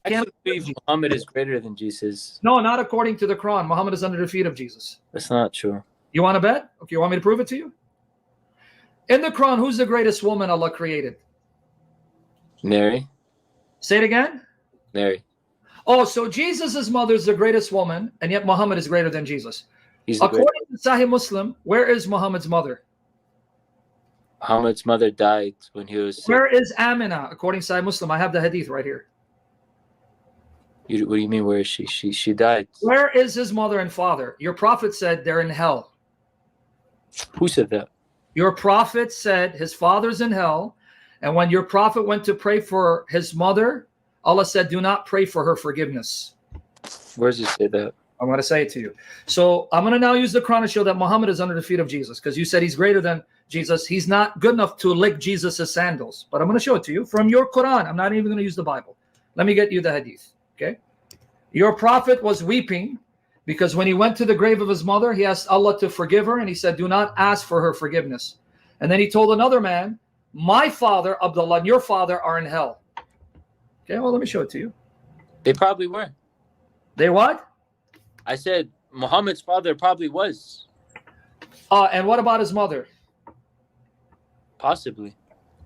can't believe Muhammad is greater than Jesus. No, not according to the Quran. Muhammad is under the feet of Jesus. That's not true. You want to bet? Okay, you want me to prove it to you? In the Quran, who's the greatest woman Allah created? Mary. Say it again. Mary. Oh, so Jesus' mother is the greatest woman, and yet Muhammad is greater than Jesus. According to Sahih Muslim, where is Muhammad's mother? Muhammad's mother died when he was sick. Where is Amina? According to Sahih Muslim, I have the hadith right here. What do you mean, where is she? She died. Where is his mother and father? Your prophet said they're in hell. Who said that? Your prophet said his father's in hell, and when your prophet went to pray for his mother, Allah said, do not pray for her forgiveness. Where does it say that? I'm going to say it to you. So I'm going to now use the Quran to show that Muhammad is under the feet of Jesus, because you said he's greater than Jesus. He's not good enough to lick Jesus' sandals. But I'm going to show it to you from your Quran. I'm not even going to use the Bible. Let me get you the hadith. Okay. Your prophet was weeping because when he went to the grave of his mother, he asked Allah to forgive her, and he said, do not ask for her forgiveness. And then he told another man, my father, Abdullah, and your father are in hell. Okay, well, let me show it to you. They probably were. They what? I said Muhammad's father probably was. And what about his mother? Possibly.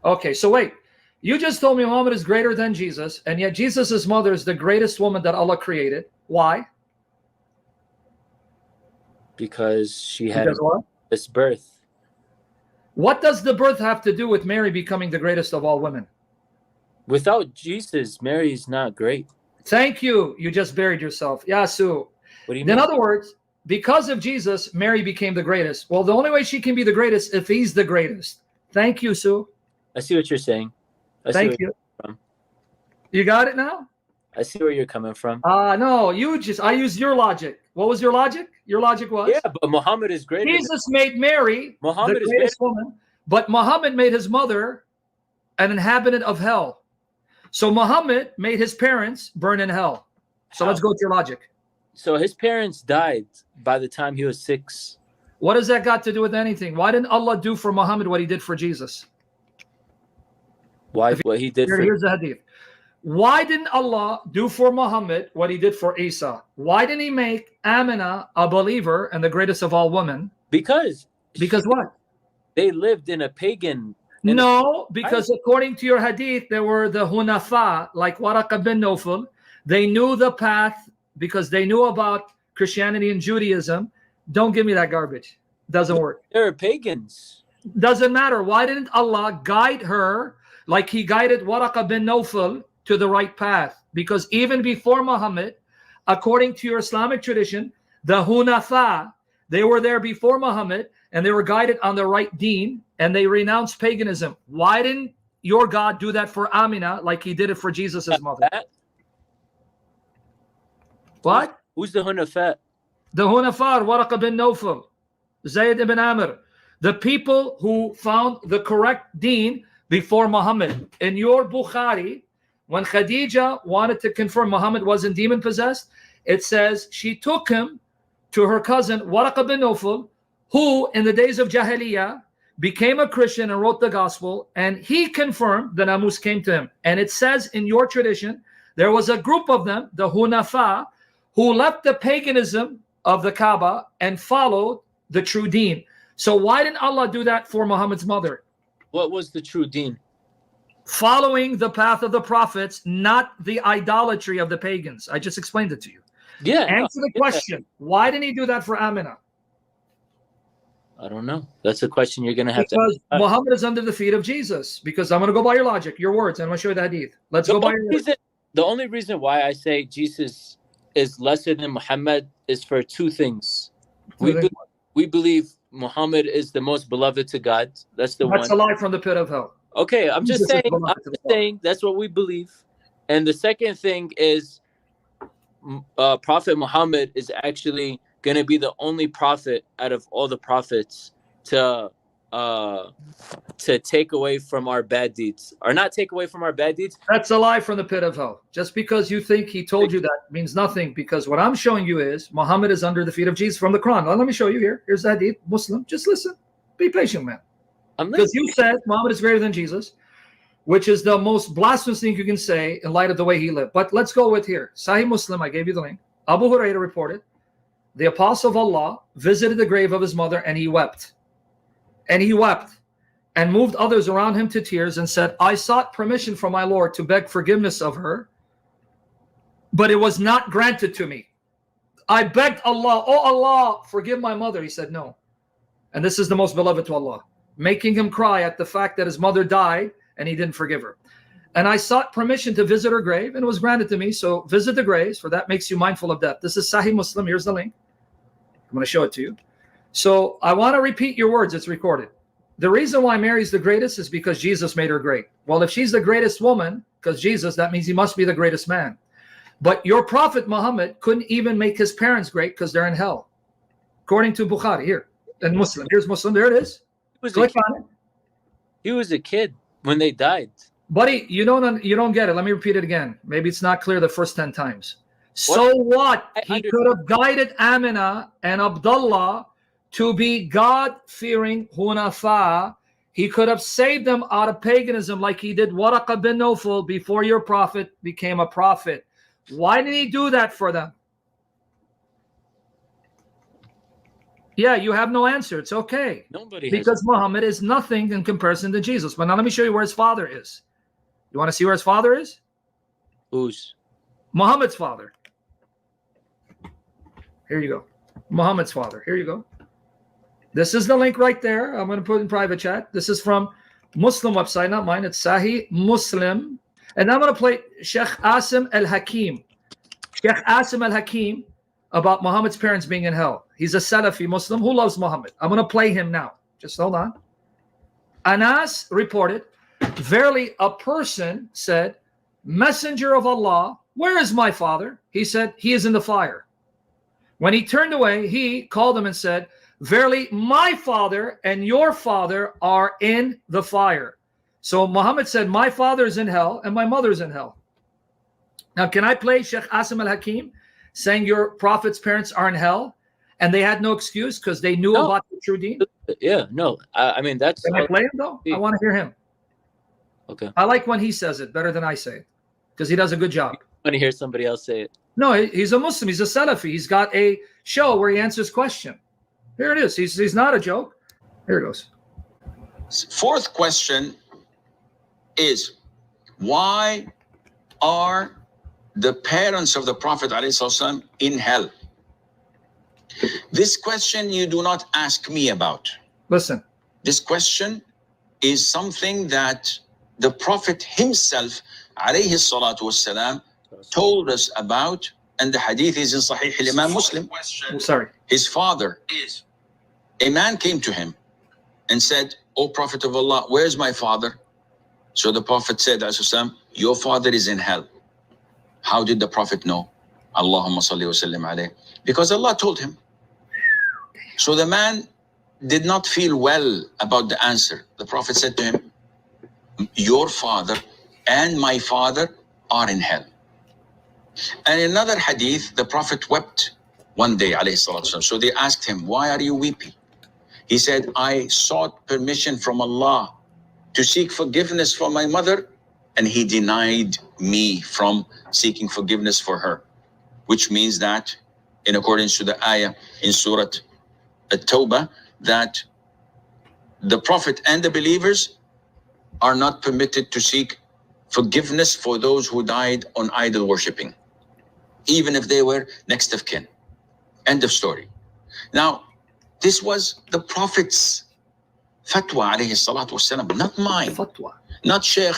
Okay, so wait. You just told me Muhammad is greater than Jesus, and yet Jesus' mother is the greatest woman that Allah created. Why? Because she had this birth. What does the birth have to do with Mary becoming the greatest of all women? Without Jesus, Mary is not great. Thank you. You just buried yourself. Yasu. What do you mean? In other words, because of Jesus, Mary became the greatest. Well, the only way she can be the greatest if he's the greatest. Thank you, Sue. I see what you're saying. Thank you. You got it now? I see where you're coming from. No, I used your logic. What was your logic? Your logic was? Yeah, but Muhammad is greater. Jesus made Mary the greatest woman, but Muhammad made his mother an inhabitant of hell. So Muhammad made his parents burn in hell. So let's go to your logic. So his parents died by the time he was 6. What does that got to do with anything? Why didn't Allah do for Muhammad what he did for Jesus? Why? What he did for... Here's the hadith. Why didn't Allah do for Muhammad what he did for Isa? Why didn't he make Amina a believer and the greatest of all women? Because what? They lived in a pagan... No, because according to your hadith, there were the Hunafa, like Waraqah bin Nawfal. They knew the path because they knew about Christianity and Judaism. Don't give me that garbage. Doesn't work. They're pagans. Doesn't matter. Why didn't Allah guide her like he guided Waraqah bin Nawfal to the right path? Because even before Muhammad, according to your Islamic tradition, the Hunafa, they were there before Muhammad and they were guided on the right deen and they renounced paganism. Why didn't your God do that for Amina like he did it for Jesus' mother? What? Who's the Hunafa? The Hunafar, Waraqah bin Nawfal, Zayd ibn Amr, the people who found the correct deen before Muhammad. In your Bukhari, when Khadija wanted to confirm Muhammad wasn't demon-possessed, it says she took him to her cousin Waraqah bin Nawfal, who in the days of Jahiliyyah became a Christian and wrote the gospel, and he confirmed the Namus came to him. And it says in your tradition, there was a group of them, the Hunafa, who left the paganism of the Kaaba and followed the true deen. So why didn't Allah do that for Muhammad's mother? What was the true deen? Following the path of the prophets, not the idolatry of the pagans. I just explained it to you. Yeah. Answer the question. Why didn't he do that for Amina? I don't know. That's a question you're going to have to... Because Muhammad is under the feet of Jesus. Because I'm going to go by your logic, your words, and I'm going to show you the hadith. Let's go by your words. The only reason why I say Jesus is lesser than Muhammad is for two things. We believe Muhammad is the most beloved to God. That's one. That's a lie from the pit of hell. Okay, I'm just saying that's what we believe. And the second thing is Prophet Muhammad is actually going to be the only prophet out of all the prophets to take away from our bad deeds, or not take away from our bad deeds. That's a lie from the pit of hell. Just because you think he told you that means nothing, because what I'm showing you is Muhammad is under the feet of Jesus from the Quran. Now, let me show you here. Here's the hadith. Muslim, just listen. Be patient, man. Because you said Muhammad is greater than Jesus. which is the most blasphemous thing you can say in light of the way he lived. But let's go with here. Sahih Muslim, I gave you the link. Abu Hurairah reported, the apostle of Allah visited the grave of his mother and he wept. And he wept and moved others around him to tears and said, I sought permission from my Lord to beg forgiveness of her, but it was not granted to me. I begged Allah, oh Allah, forgive my mother. He said no. And this is the most beloved to Allah, making him cry at the fact that his mother died and he didn't forgive her. And I sought permission to visit her grave and it was granted to me. So visit the graves, for that makes you mindful of death. This is Sahih Muslim. Here's the link. I'm going to show it to you. So I want to repeat your words. It's recorded. The reason why Mary's the greatest is because Jesus made her great. Well, if she's the greatest woman, because Jesus, that means he must be the greatest man. But your prophet Muhammad couldn't even make his parents great because they're in hell. According to Bukhari, here, and Muslim. Here's Muslim. There it is. Click on it. He was a kid when they died. Buddy, you don't get it. Let me repeat it again. Maybe it's not clear the first 10 times. So what? He could have guided Amina and Abdullah to be God-fearing hunafa. He could have saved them out of paganism like he did Waraqah bin Nawfal before your prophet became a prophet. Why did he do that for them? Yeah, you have no answer. It's okay. Because Muhammad is nothing in comparison to Jesus. But now let me show you where his father is. You want to see where his father is? Who's? Muhammad's father. Here you go. Muhammad's father. Here you go. This is the link right there. I'm going to put in private chat. This is from Muslim website, not mine. It's Sahih Muslim. And I'm going to play Sheikh Asim al-Hakim. Sheikh Asim al-Hakim about Muhammad's parents being in hell. He's a Salafi Muslim who loves Muhammad. I'm going to play him now. Just hold on. Anas reported, verily a person said, Messenger of Allah, where is my father? He said, he is in the fire. When he turned away, he called him and said, verily my father and your father are in the fire. So Muhammad said, my father is in hell and my mother is in hell. Now, can I play Sheikh Asim al-Hakim saying your prophet's parents are in hell and they had no excuse because they knew about the true deen? Yeah, no. I mean, that's... Can I play him, though? I want to hear him. Okay. I like when he says it better than I say it because he does a good job. I want to hear somebody else say it. No, he's a Muslim. He's a Salafi. He's got a show where he answers question. Here it is. He's not a joke. Here it goes. Fourth question is, why are the parents of the Prophet ﷺ in hell? This question you do not ask me about. Listen. This question is something that the Prophet himself ﷺ told us about, and the hadith is in Sahih al-Imam Muslim. Sorry. His father is. A man came to him and said, O Prophet of Allah, where's my father? So the Prophet said, your father is in hell. How did the Prophet know? Allahumma salli wa sallim alayhi. Because Allah told him. So the man did not feel well about the answer. The Prophet said to him, your father and my father are in hell. And in another hadith, the Prophet wept one day, alayhi salatu wasalam. So they asked him, why are you weeping? He said, I sought permission from Allah to seek forgiveness for my mother, and he denied me from seeking forgiveness for her. Which means that, in accordance to the ayah in Surah At-Tawbah, that the Prophet and the believers are not permitted to seek forgiveness for those who died on idol worshipping, even if they were next of kin. End of story. Now, this was the Prophet's fatwa, alayhi salatu wasalam, not mine, Fatwa. not Sheikh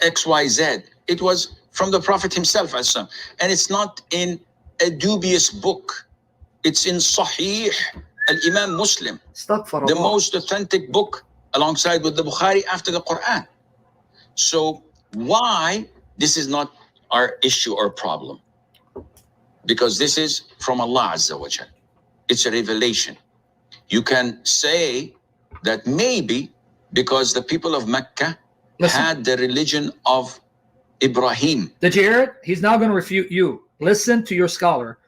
XYZ. It was from the Prophet himself, and it's not in a dubious book. It's in Sahih al-Imam Muslim, the most authentic book alongside with the Bukhari after the Quran. So why this is not our issue or problem? Because this is from Allah Azza wa Jal. It's a revelation. You can say that maybe because the people of Mecca had the religion of Ibrahim. Did you hear it? He's now going to refute you. Listen to your scholar.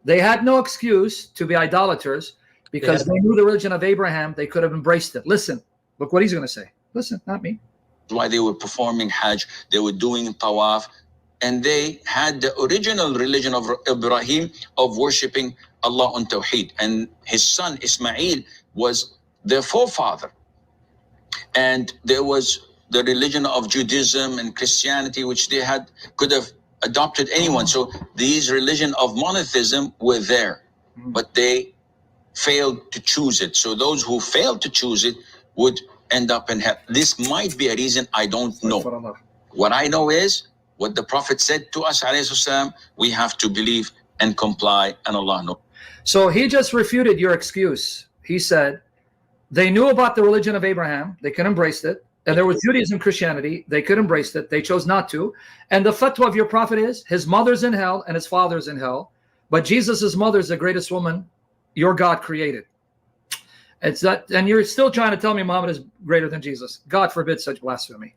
They had no excuse to be idolaters because they knew the religion of Abraham. They could have embraced it. Listen, look what he's going to say. Listen, not me. why they were performing Hajj, they were doing Tawaf, and they had the original religion of Ibrahim of worshipping Allah on Tawheed. And his son Ismail was their forefather. And there was the religion of Judaism and Christianity, which they could have adopted anyone. So these religion of monotheism were there, but they failed to choose it. So those who failed to choose it would end up in hell. This might be a reason, I don't know. What I know is what the Prophet said to us, alayhi salam, we have to believe and comply, and Allah knows. So he just refuted your excuse. He said they knew about the religion of Abraham, they could embrace it, and there was Judaism, Christianity, they could embrace it, they chose not to. And the fatwa of your prophet is his mother's in hell and his father's in hell, but Jesus's mother is the greatest woman your God created. It's that, and you're still trying to tell me Muhammad is greater than Jesus. God forbid such blasphemy.